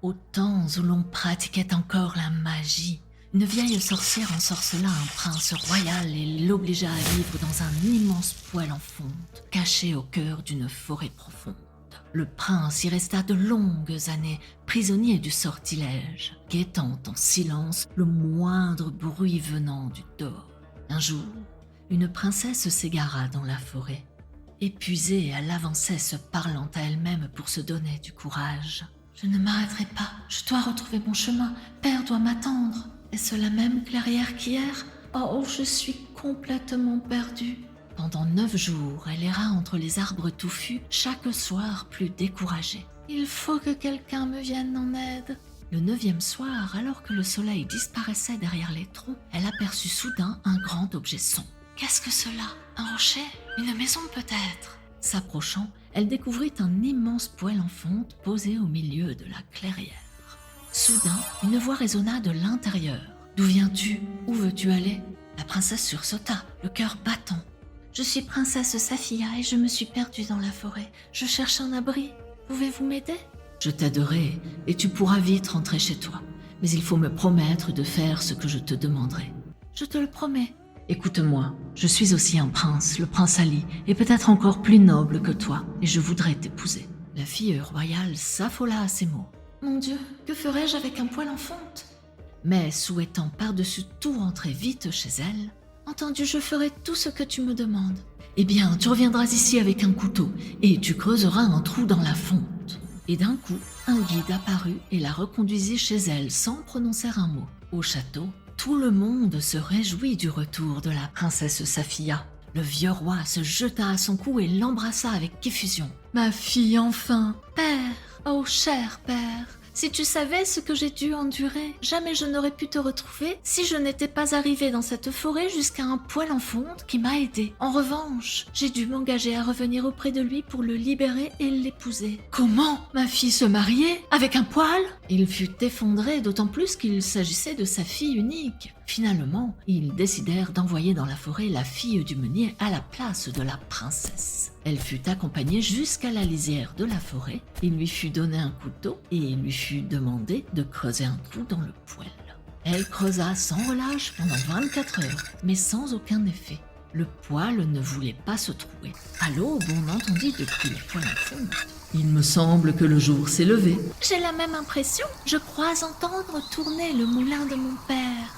Aux temps où l'on pratiquait encore la magie, une vieille sorcière ensorcela un prince royal et l'obligea à vivre dans un immense poêle en fonte, caché au cœur d'une forêt profonde. Le prince y resta de longues années, prisonnier du sortilège, guettant en silence le moindre bruit venant du dehors. Un jour, une princesse s'égara dans la forêt. Épuisée, elle avançait se parlant à elle-même pour se donner du courage. « Je ne m'arrêterai pas, je dois retrouver mon chemin, Père doit m'attendre. Est-ce la même clairière qu'hier? Oh, je suis complètement perdue. » Pendant 9 jours, elle erra entre les arbres touffus, chaque soir plus découragée. « Il faut que quelqu'un me vienne en aide. » Le 9e soir, alors que le soleil disparaissait derrière les troncs, elle aperçut soudain un grand objet sombre. « Qu'est-ce que cela? Un rocher? Une maison peut-être ?» S'approchant, elle découvrit un immense poêle en fonte posé au milieu de la clairière. Soudain, une voix résonna de l'intérieur. « D'où viens-tu? Où veux-tu aller ?» La princesse sursauta, le cœur battant. « Je suis princesse Saphia et je me suis perdue dans la forêt. Je cherche un abri. Pouvez-vous m'aider ?»« Je t'aiderai et tu pourras vite rentrer chez toi. Mais il faut me promettre de faire ce que je te demanderai. »« Je te le promets. » Écoute-moi, je suis aussi un prince, le prince Ali, et peut-être encore plus noble que toi, et je voudrais t'épouser. La fille royale s'affola à ces mots. Mon Dieu, que ferais-je avec un poêle en fonte? Mais souhaitant par-dessus tout rentrer vite chez elle, entendu, je ferai tout ce que tu me demandes. Eh bien, tu reviendras ici avec un couteau, et tu creuseras un trou dans la fonte. Et d'un coup, un guide apparut et la reconduisit chez elle sans prononcer un mot. Au château, tout le monde se réjouit du retour de la princesse Saphia. Le vieux roi se jeta à son cou et l'embrassa avec effusion. « Ma fille, enfin! Père! Oh, cher père! Si tu savais ce que j'ai dû endurer, jamais je n'aurais pu te retrouver si je n'étais pas arrivée dans cette forêt jusqu'à un poêle en fonte qui m'a aidée. En revanche, j'ai dû m'engager à revenir auprès de lui pour le libérer et l'épouser. » « Comment? Ma fille se marier? Avec un poêle ?» Il fut effondré, d'autant plus qu'il s'agissait de sa fille unique. Finalement, ils décidèrent d'envoyer dans la forêt la fille du meunier à la place de la princesse. Elle fut accompagnée jusqu'à la lisière de la forêt, il lui fut donné un couteau et il lui fut demandé de creuser un trou dans le poêle. Elle creusa sans relâche pendant 24 heures, mais sans aucun effet. Le poêle ne voulait pas se trouver. À l'aube, on entendit depuis le poêle en fonte. « Il me semble que le jour s'est levé. »« J'ai la même impression. Je crois entendre tourner le moulin de mon père. »«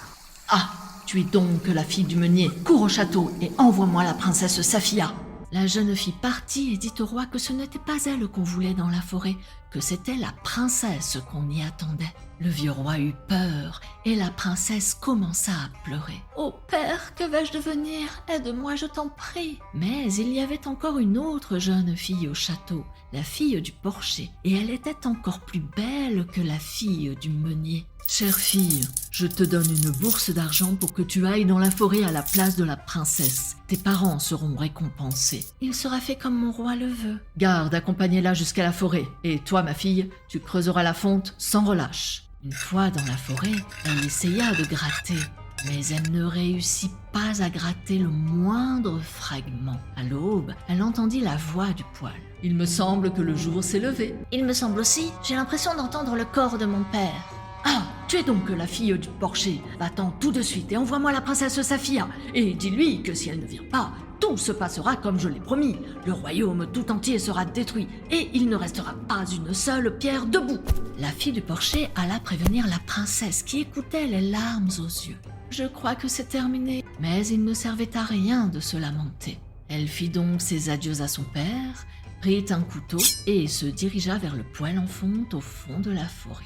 Ah, tu es donc la fille du meunier. Cours au château et envoie-moi la princesse Saphia. » La jeune fille partit et dit au roi que ce n'était pas elle qu'on voulait dans la forêt, que c'était la princesse qu'on y attendait. Le vieux roi eut peur et la princesse commença à pleurer. « Oh père, que vais-je devenir? Aide-moi, je t'en prie !» Mais il y avait encore une autre jeune fille au château, la fille du porcher, et elle était encore plus belle que la fille du meunier. « Chère fille, je te donne une bourse d'argent pour que tu ailles dans la forêt à la place de la princesse. Tes parents seront récompensés. Il sera fait comme mon roi le veut. Garde, accompagnez-la jusqu'à la forêt. Et toi, ma fille, tu creuseras la fonte sans relâche. » Une fois dans la forêt, elle essaya de gratter, mais elle ne réussit pas à gratter le moindre fragment. À l'aube, elle entendit la voix du poêle. « Il me semble que le jour s'est levé. »« Il me semble aussi, j'ai l'impression d'entendre le corps de mon père. »« Ah, tu es donc la fille du porcher. Va-t'en tout de suite et envoie-moi la princesse Saphia. Et dis-lui que si elle ne vient pas, tout se passera comme je l'ai promis. Le royaume tout entier sera détruit et il ne restera pas une seule pierre debout. » La fille du porcher alla prévenir la princesse qui écoutait les larmes aux yeux. « Je crois que c'est terminé. » Mais il ne servait à rien de se lamenter. Elle fit donc ses adieux à son père, prit un couteau et se dirigea vers le poêle en fonte au fond de la forêt.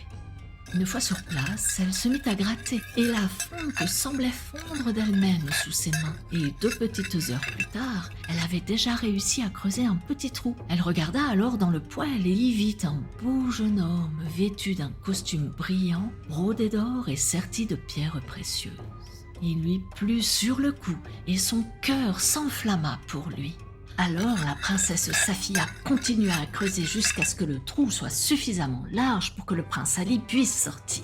Une fois sur place, elle se mit à gratter et la fonte semblait fondre d'elle-même sous ses mains. Et 2 petites heures plus tard, elle avait déjà réussi à creuser un petit trou. Elle regarda alors dans le poêle et y vit un beau jeune homme vêtu d'un costume brillant, brodé d'or et serti de pierres précieuses. Il lui plut sur le coup et son cœur s'enflamma pour lui. Alors la princesse Saphia continua à creuser jusqu'à ce que le trou soit suffisamment large pour que le prince Ali puisse sortir.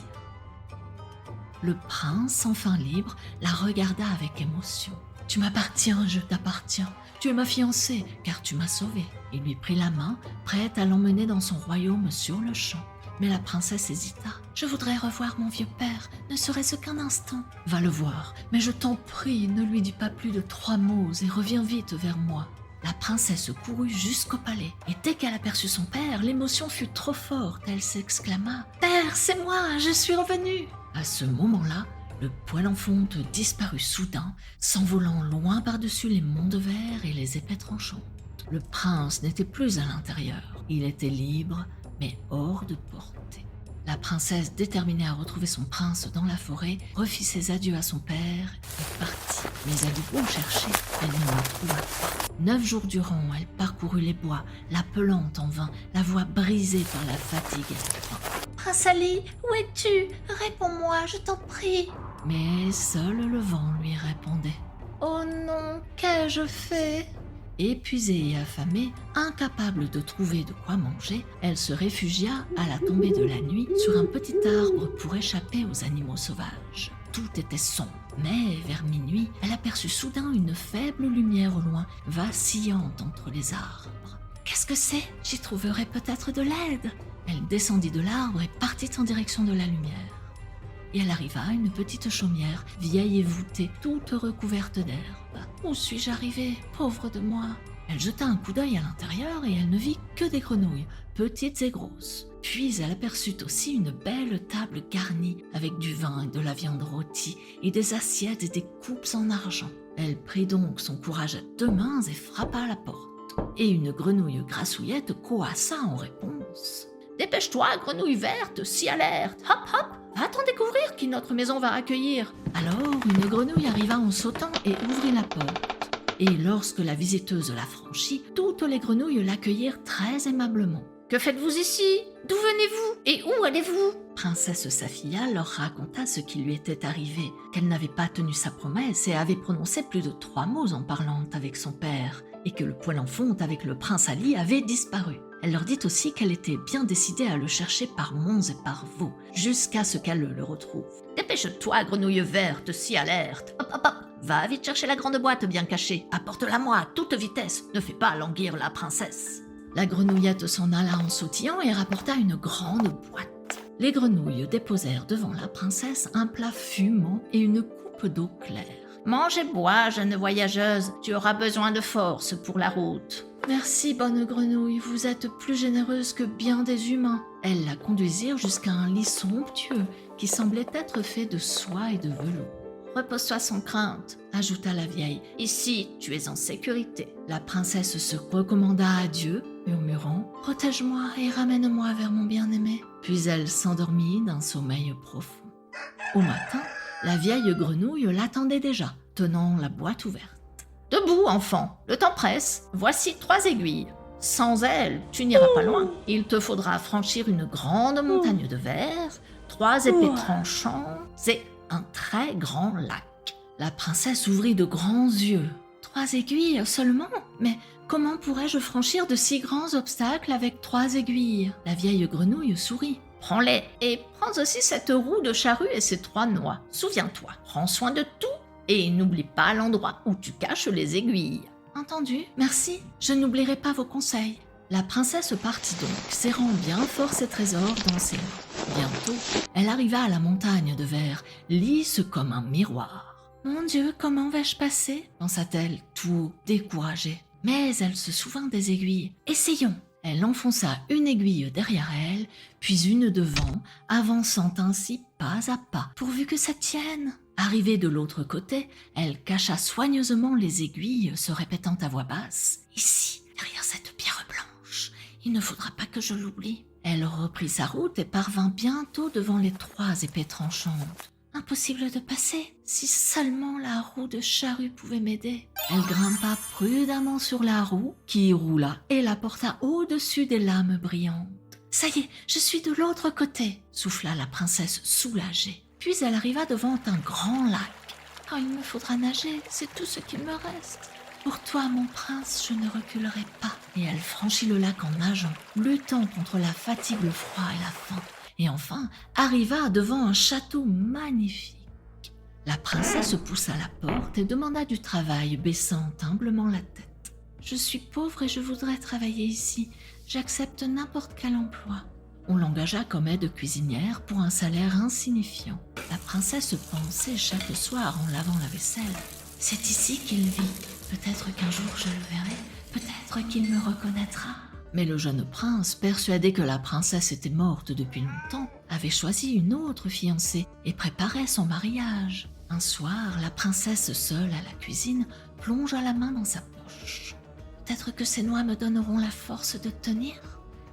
Le prince, enfin libre, la regarda avec émotion. « Tu m'appartiens, je t'appartiens. Tu es ma fiancée, car tu m'as sauvée. » Il lui prit la main, prête à l'emmener dans son royaume sur le champ. Mais la princesse hésita. « Je voudrais revoir mon vieux père, ne serait-ce qu'un instant. »« Va le voir, mais je t'en prie, ne lui dis pas plus de 3 mots et reviens vite vers moi. » La princesse courut jusqu'au palais, et dès qu'elle aperçut son père, l'émotion fut trop forte. Elle s'exclama « Père, c'est moi, je suis revenue !» À ce moment-là, le poêle en fonte disparut soudain, s'envolant loin par-dessus les monts de verre et les épées tranchantes. Le prince n'était plus à l'intérieur. Il était libre, mais hors de portée. La princesse, déterminée à retrouver son prince dans la forêt, refit ses adieux à son père et partit. Mais elle eut beau chercher, elle ne le trouva pas. 9 jours durant, elle parcourut les bois, l'appelant en vain, la voix brisée par la fatigue et la faim. « Prince Ali, où es-tu? Réponds-moi, je t'en prie !» Mais seul le vent lui répondait. « Oh non, qu'ai-je fait ?» Épuisée et affamée, incapable de trouver de quoi manger, elle se réfugia à la tombée de la nuit sur un petit arbre pour échapper aux animaux sauvages. Tout était sombre, mais vers minuit, elle aperçut soudain une faible lumière au loin, vacillante entre les arbres. « Qu'est-ce que c'est? J'y trouverai peut-être de l'aide !» Elle descendit de l'arbre et partit en direction de la lumière. Et elle arriva à une petite chaumière, vieille et voûtée, toute recouverte d'herbe. « Où suis-je arrivée, pauvre de moi ?» Elle jeta un coup d'œil à l'intérieur et elle ne vit que des grenouilles, petites et grosses. Puis elle aperçut aussi une belle table garnie avec du vin et de la viande rôtie et des assiettes et des coupes en argent. Elle prit donc son courage à 2 mains et frappa à la porte. Et une grenouille grassouillette coassa en réponse. « Dépêche-toi, grenouille verte, si alerte! Hop, hop! Va t'en découvrir qui notre maison va accueillir !» Alors une grenouille arriva en sautant et ouvrit la porte. Et lorsque la visiteuse la franchit, toutes les grenouilles l'accueillirent très aimablement. « Que faites-vous ici? D'où venez-vous? Et où allez-vous ?» Princesse Safia leur raconta ce qui lui était arrivé, qu'elle n'avait pas tenu sa promesse et avait prononcé plus de 3 mots en parlant avec son père, et que le poêle en fonte avec le prince Ali avait disparu. Elle leur dit aussi qu'elle était bien décidée à le chercher par monts et par vaux, jusqu'à ce qu'elle le retrouve. « Dépêche-toi, grenouille verte, si alerte! Hop, hop, hop! Va vite chercher la grande boîte bien cachée. Apporte-la-moi à toute vitesse. Ne fais pas languir la princesse. » La grenouillette s'en alla en sautillant et rapporta une grande boîte. Les grenouilles déposèrent devant la princesse un plat fumant et une coupe d'eau claire. « Mange et bois, jeune voyageuse. Tu auras besoin de force pour la route. » « Merci, bonne grenouille, vous êtes plus généreuse que bien des humains. » Elles la conduisirent jusqu'à un lit somptueux qui semblait être fait de soie et de velours. « Repose-toi sans crainte, » ajouta la vieille. « Ici, tu es en sécurité. » La princesse se recommanda à Dieu, murmurant « Protège-moi et ramène-moi vers mon bien-aimé. » Puis elle s'endormit d'un sommeil profond. Au matin, la vieille grenouille l'attendait déjà, tenant la boîte ouverte. « Debout, enfant, le temps presse. Voici 3 aiguilles. Sans elles, tu n'iras pas loin. Il te faudra franchir une grande montagne de verre, 3 épées tranchantes et un très grand lac. » La princesse ouvrit de grands yeux. 3 aiguilles seulement? Mais comment pourrais-je franchir de si grands obstacles avec 3 aiguilles? La vieille grenouille sourit. « Prends-les et prends aussi cette roue de charrue et ces 3 noix. Souviens-toi, prends soin de tout. Et n'oublie pas l'endroit où tu caches les aiguilles. » « Entendu, merci, je n'oublierai pas vos conseils. » La princesse partit donc, serrant bien fort ses trésors dans ses mains. Bientôt, elle arriva à la montagne de verre, lisse comme un miroir. « Mon Dieu, comment vais-je passer ?» pensa-t-elle, tout découragée. Mais elle se souvint des aiguilles. « Essayons !» Elle enfonça une aiguille derrière elle, puis une devant, avançant ainsi pas à pas, pourvu que ça tienne. Arrivée de l'autre côté, elle cacha soigneusement les aiguilles, se répétant à voix basse « Ici, derrière cette pierre blanche, il ne faudra pas que je l'oublie. » Elle reprit sa route et parvint bientôt devant les 3 épées tranchantes. Impossible de passer, si seulement la roue de charrue pouvait m'aider. Elle grimpa prudemment sur la roue, qui roula et la porta au-dessus des lames brillantes. « Ça y est, je suis de l'autre côté !» souffla la princesse soulagée. Puis elle arriva devant un grand lac. « Oh, il me faudra nager, c'est tout ce qu'il me reste. Pour toi, mon prince, je ne reculerai pas. » Et elle franchit le lac en nageant, luttant contre la fatigue, le froid et la faim. Et enfin, arriva devant un château magnifique. La princesse poussa la porte et demanda du travail, baissant humblement la tête. « Je suis pauvre et je voudrais travailler ici. J'accepte n'importe quel emploi. » On l'engagea comme aide cuisinière pour un salaire insignifiant. La princesse pensait chaque soir en lavant la vaisselle. C'est ici qu'il vit. Peut-être qu'un jour je le verrai. Peut-être qu'il me reconnaîtra. Mais le jeune prince, persuadé que la princesse était morte depuis longtemps, avait choisi une autre fiancée et préparait son mariage. Un soir, la princesse seule à la cuisine plongea la main dans sa poche. Peut-être que ces noix me donneront la force de tenir.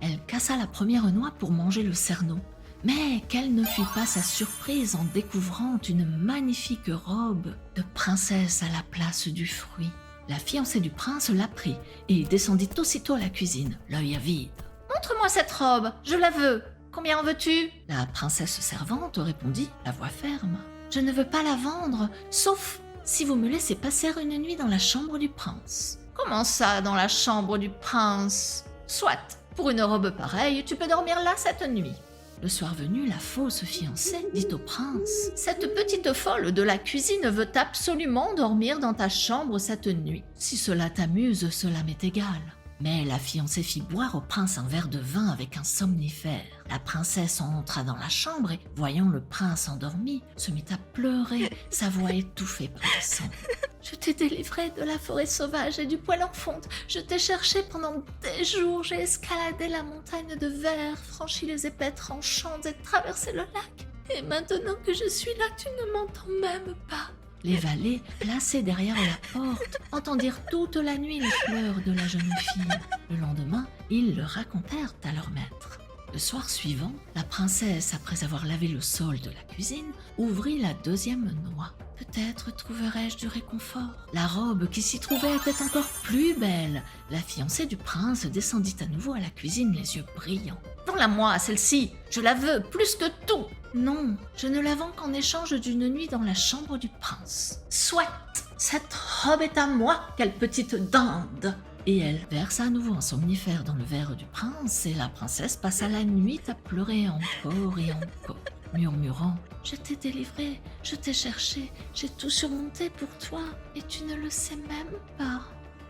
Elle cassa la première noix pour manger le cerneau. Mais quelle ne fut pas sa surprise en découvrant une magnifique robe de princesse à la place du fruit. La fiancée du prince la prit et descendit aussitôt à la cuisine, l'œil avide. « Montre-moi cette robe, je la veux. Combien en veux-tu » La princesse servante répondit, la voix ferme. « Je ne veux pas la vendre, sauf si vous me laissez passer une nuit dans la chambre du prince. »« Comment ça, dans la chambre du prince ?»« Soit, pour une robe pareille, tu peux dormir là cette nuit. » Le soir venu, la fausse fiancée dit au prince « Cette petite folle de la cuisine veut absolument dormir dans ta chambre cette nuit. Si cela t'amuse, cela m'est égal. » Mais la fiancée fit boire au prince un verre de vin avec un somnifère. La princesse entra dans la chambre et, voyant le prince endormi, se mit à pleurer, sa voix étouffée par le sang. « Je t'ai délivré de la forêt sauvage et du poêle en fonte. Je t'ai cherché pendant des jours. J'ai escaladé la montagne de verre, franchi les épais tranchants et traversé le lac. Et maintenant que je suis là, tu ne m'entends même pas. » Les valets, placés derrière la porte, entendirent toute la nuit les pleurs de la jeune fille. Le lendemain, ils le racontèrent à leur maître. Le soir suivant, la princesse, après avoir lavé le sol de la cuisine, ouvrit la deuxième noix. Peut-être trouverai-je du réconfort. La robe qui s'y trouvait était encore plus belle. La fiancée du prince descendit à nouveau à la cuisine, les yeux brillants. « Vends-la-moi, celle-ci, je la veux plus que tout !»« Non, je ne la vends qu'en échange d'une nuit dans la chambre du prince. »« Soit, cette robe est à moi, quelle petite dinde !» Et elle versa à nouveau un somnifère dans le verre du prince et la princesse passa la nuit à pleurer encore et encore, murmurant « Je t'ai délivré, je t'ai cherché, j'ai tout surmonté pour toi et tu ne le sais même pas. »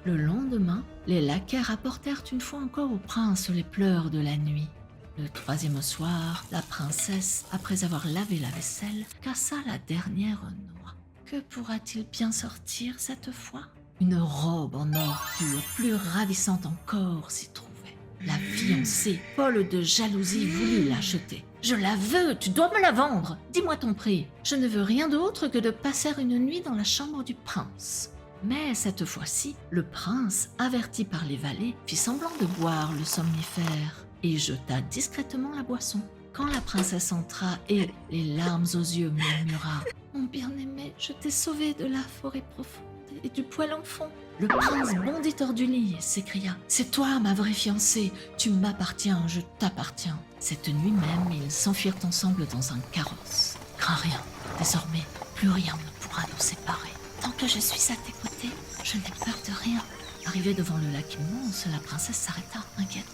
Le lendemain, les laquais rapportèrent une fois encore au prince les pleurs de la nuit. Le troisième soir, la princesse, après avoir lavé la vaisselle, cassa la dernière noix. Que pourra-t-il bien sortir cette fois ? Une robe en or pur, plus ravissante encore, s'y trouvait. La fiancée, folle de jalousie, voulut l'acheter. « Je la veux, tu dois me la vendre. Dis-moi ton prix. Je ne veux rien d'autre que de passer une nuit dans la chambre du prince. » Mais cette fois-ci, le prince, averti par les valets, fit semblant de boire le somnifère et jeta discrètement la boisson. Quand la princesse entra et, les larmes aux yeux, murmura « Mon bien-aimé, je t'ai sauvé de la forêt profonde et du poêle en fond. » Le prince bondit hors du lit et s'écria « C'est toi, ma vraie fiancée, tu m'appartiens, je t'appartiens. » Cette nuit même, ils s'enfuirent ensemble dans un carrosse. « Crains rien, désormais, plus rien ne pourra nous séparer. Tant que je suis à tes côtés, je n'ai peur de rien. » Arrivée devant le lac immense, la princesse s'arrêta, inquiète.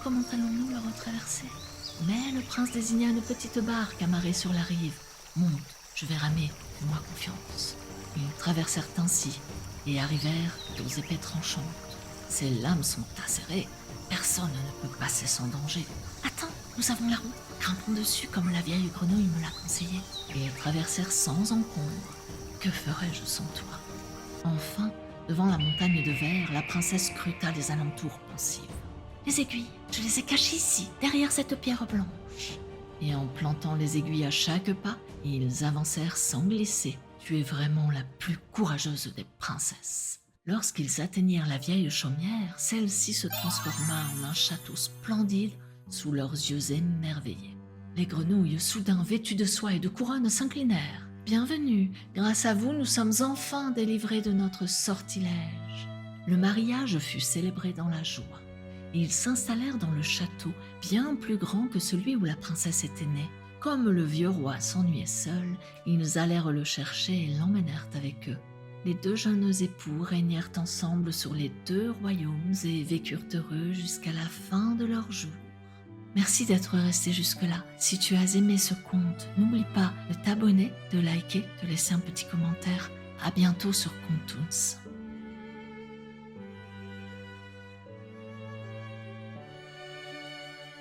Comment allons-nous le retraverser ? Mais le prince désigna une petite barque amarrée sur la rive. « Monte, je vais ramer, fais-moi confiance. » Ils traversèrent ainsi et arrivèrent aux épées tranchantes. Ces lames sont acérées, personne ne peut passer sans danger. « Attends, nous avons la route, grimpons dessus comme la vieille grenouille me l'a conseillé. » Et ils traversèrent sans encombre. Que ferais-je sans toi ? Enfin, devant la montagne de verre, la princesse scruta les alentours pensive. « Les aiguilles, je les ai cachées ici, derrière cette pierre blanche. » Et en plantant les aiguilles à chaque pas, ils avancèrent sans glisser. « Tu es vraiment la plus courageuse des princesses. » Lorsqu'ils atteignirent la vieille chaumière, celle-ci se transforma en un château splendide sous leurs yeux émerveillés. Les grenouilles, soudain vêtues de soie et de couronnes, s'inclinèrent. « Bienvenue, grâce à vous, nous sommes enfin délivrés de notre sortilège. » Le mariage fut célébré dans la joie. Ils s'installèrent dans le château, bien plus grand que celui où la princesse était née. Comme le vieux roi s'ennuyait seul, ils allèrent le chercher et l'emmenèrent avec eux. Les deux jeunes époux régnèrent ensemble sur les deux royaumes et vécurent heureux jusqu'à la fin de leur jour. Merci d'être resté jusque-là. Si tu as aimé ce conte, n'oublie pas de t'abonner, de liker, de laisser un petit commentaire. À bientôt sur Contoons.